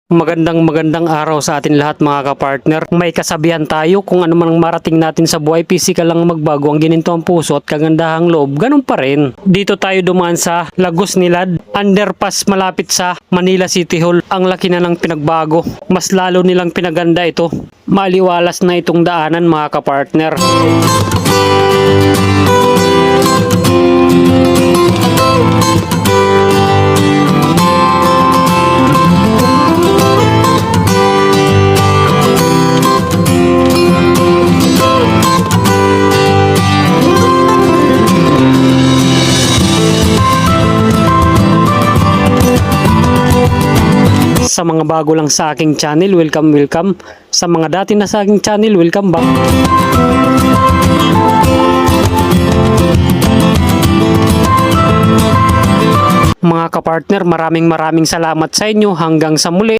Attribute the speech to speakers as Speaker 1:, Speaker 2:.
Speaker 1: Magandang araw sa atin lahat mga kapartner. May kasabihan tayo, kung ano man ang marating natin sa buhay, physical lang magbago, ang gininto ang puso at kagandahang loob, ganun pa rin. Dito tayo dumaan sa Lagos Nilad, underpass malapit sa Manila City Hall. Ang laki na ng pinagbago, mas lalo nilang pinaganda ito. Maliwalas na itong daanan mga kapartner. Sa mga bago lang sa aking channel, welcome. Sa mga dati na sa aking channel, welcome back. Mga kapartner, maraming salamat sa inyo. Hanggang sa muli.